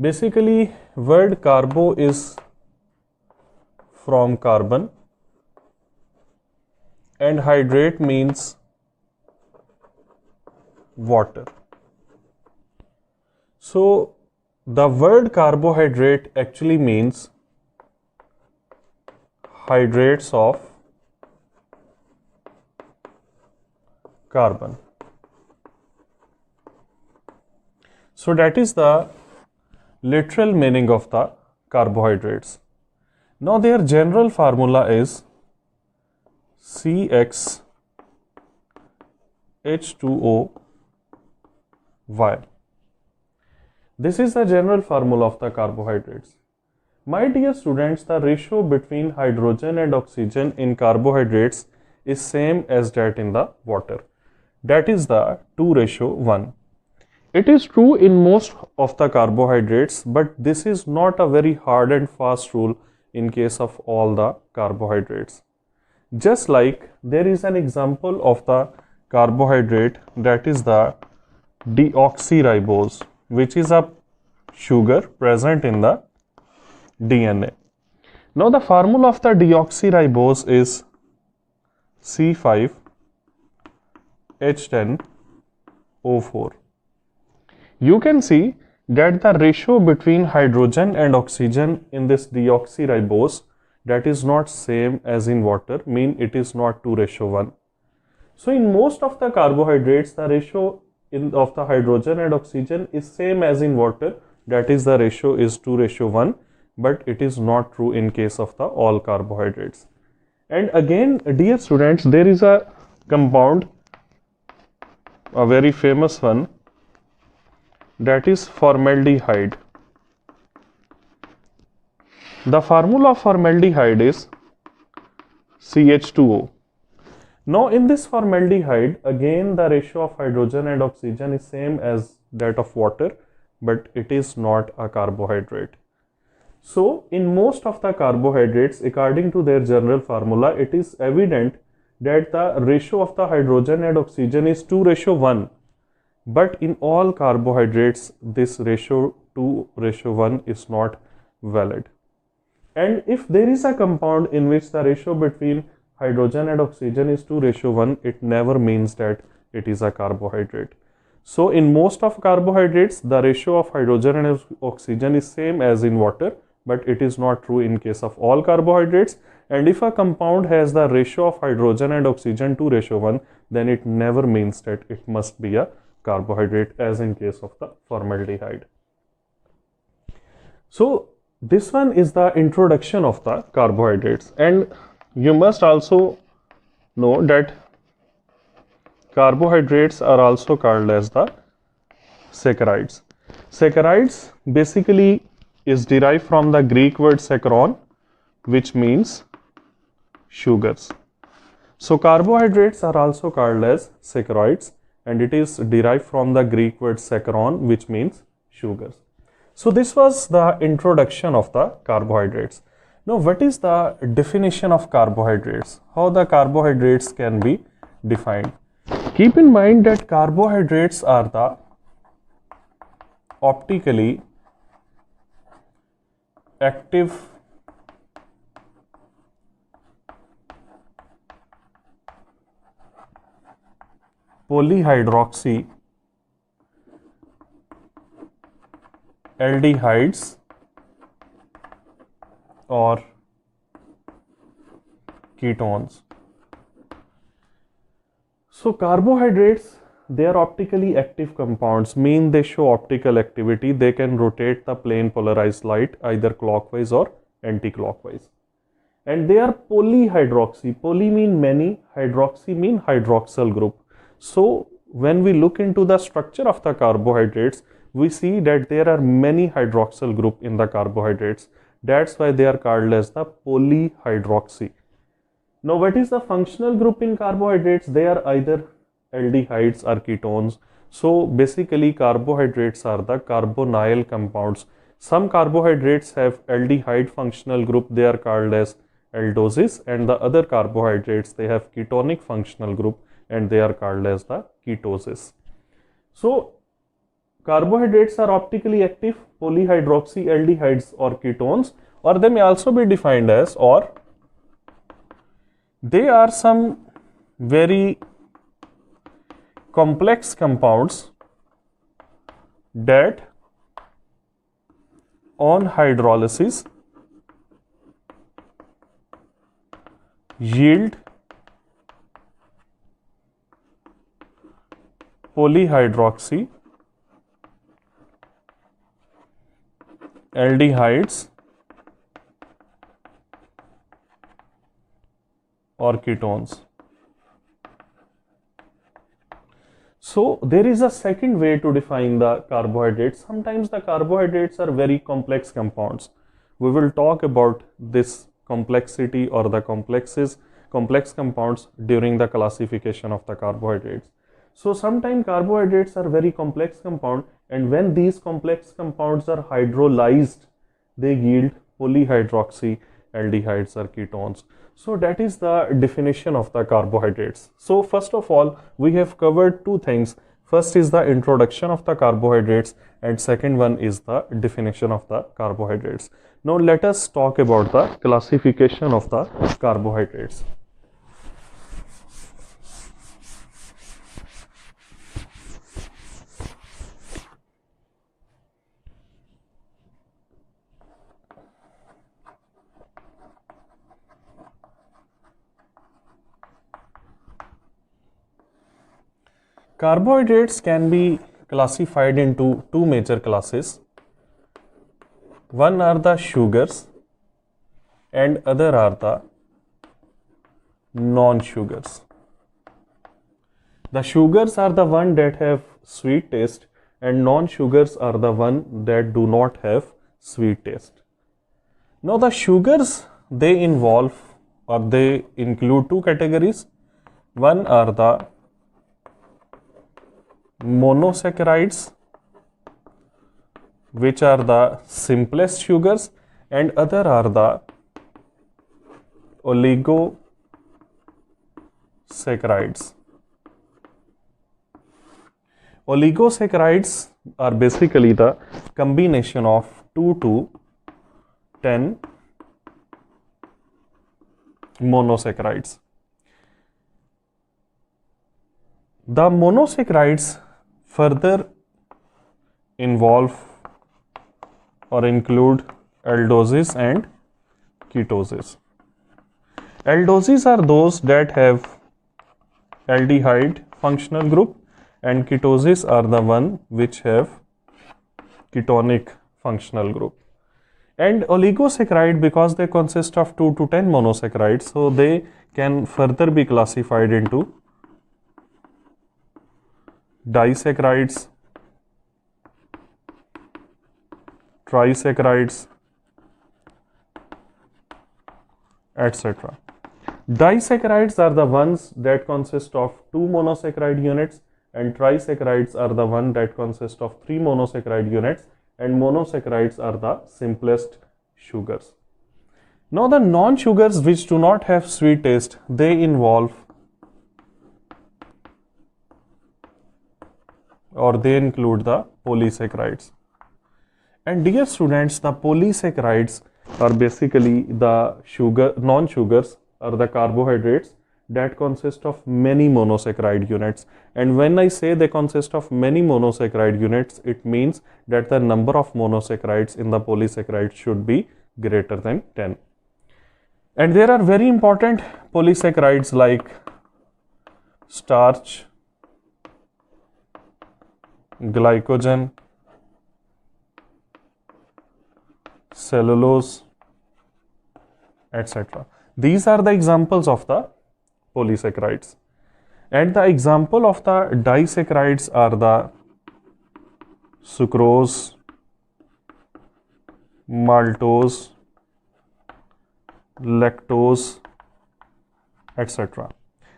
Basically, word carbo is from carbon and hydrate means water. So the word carbohydrate actually means hydrates of carbon. So that is the literal meaning of the carbohydrates. Now their general formula is CxH2O(Y). This is the general formula of the carbohydrates. My dear students, the ratio between hydrogen and oxygen in carbohydrates is same as that in the water. That is the 2:1. It is true in most of the carbohydrates, but this is not a very hard and fast rule in case of all the carbohydrates. Just like there is an example of the carbohydrate, that is the deoxyribose, which is a sugar present in the DNA. Now the formula of the deoxyribose is C5H10O4. You can see that the ratio between hydrogen and oxygen in this deoxyribose, that is not same as in water, mean it is not 2:1. So in most of the carbohydrates, the ratio of the hydrogen and oxygen is same as in water, that is the ratio is 2:1, but it is not true in case of the all carbohydrates. And again, dear students, there is a compound, a very famous one, that is formaldehyde. The formula of formaldehyde is CH2O. Now in this formaldehyde, again the ratio of hydrogen and oxygen is same as that of water, but it is not a carbohydrate. So in most of the carbohydrates, according to their general formula, it is evident that the ratio of the hydrogen and oxygen is 2:1. But in all carbohydrates, this ratio 2:1 is not valid. And if there is a compound in which the ratio between hydrogen and oxygen is 2:1, it never means that it is a carbohydrate. So in most of carbohydrates, the ratio of hydrogen and oxygen is same as in water, but it is not true in case of all carbohydrates. And if a compound has the ratio of hydrogen and oxygen 2:1, then it never means that it must be a carbohydrate, as in case of the formaldehyde. So this one is the introduction of the carbohydrates, and you must also know that carbohydrates are also called as the saccharides. Saccharides basically is derived from the Greek word saccharon, which means sugars. So carbohydrates are also called as saccharides, and it is derived from the Greek word saccharon, which means sugars. So this was the introduction of the carbohydrates. Now what is the definition of carbohydrates? How the carbohydrates can be defined? Keep in mind that carbohydrates are the optically active polyhydroxy aldehydes or ketones. So carbohydrates, they are optically active compounds, mean they show optical activity. They can rotate the plane polarized light either clockwise or anti-clockwise. And they are polyhydroxy. Poly mean many, hydroxy mean hydroxyl group. So when we look into the structure of the carbohydrates, we see that there are many hydroxyl group in the carbohydrates. That's why they are called as the polyhydroxy. Now what is the functional group in carbohydrates? They are either aldehydes or ketones. So basically carbohydrates are the carbonyl compounds. Some carbohydrates have aldehyde functional group, they are called as aldoses, and the other carbohydrates, they have ketonic functional group and they are called as the ketoses. So Carbohydrates are optically active polyhydroxyaldehydes or ketones, or they may also be defined as, or they are some very complex compounds that on hydrolysis yield polyhydroxy aldehydes or ketones. So there is a second way to define the carbohydrates. Sometimes the carbohydrates are very complex compounds. We will talk about this complexity or the complex compounds during the classification of the carbohydrates. So sometimes carbohydrates are very complex compound, and when these complex compounds are hydrolyzed, they yield polyhydroxy aldehydes or ketones. So that is the definition of the carbohydrates. So first of all, we have covered two things. First is the introduction of the carbohydrates, and second one is the definition of the carbohydrates. Now let us talk about the classification of the carbohydrates. Carbohydrates can be classified into two major classes. One are the sugars and other are the non-sugars. The sugars are the one that have sweet taste, and non-sugars are the one that do not have sweet taste. Now the sugars, they involve or they include two categories. One are the monosaccharides, which are the simplest sugars, and other are the oligosaccharides. Oligosaccharides are basically the combination of 2 to 10 monosaccharides. The monosaccharides further involve or include aldoses and ketoses. Aldoses are those that have aldehyde functional group, and ketoses are the one which have ketonic functional group. And oligosaccharide, because they consist of 2 to 10 monosaccharides, so they can further be classified into disaccharides, trisaccharides, etc. Disaccharides are the ones that consist of 2 monosaccharide units, and trisaccharides are the one that consist of 3 monosaccharide units, and monosaccharides are the simplest sugars. Now the non-sugars which do not have sweet taste, they involve or they include the polysaccharides. And dear students, the polysaccharides are basically the non-sugars or the carbohydrates that consist of many monosaccharide units. And when I say they consist of many monosaccharide units, it means that the number of monosaccharides in the polysaccharides should be greater than 10. And there are very important polysaccharides like starch, glycogen, cellulose, etc. These are the examples of the polysaccharides. And the example of the disaccharides are the sucrose, maltose, lactose, etc.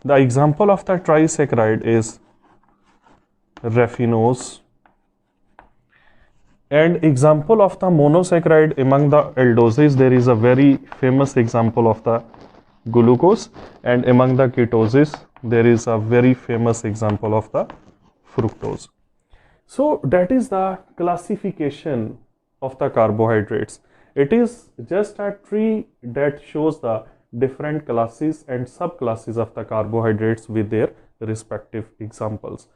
The example of the trisaccharide is raffinose. And example of the monosaccharide among the aldoses, there is a very famous example of the glucose, and among the ketoses there is a very famous example of the fructose. So that is the classification of the carbohydrates. It is just a tree that shows the different classes and subclasses of the carbohydrates with their respective examples.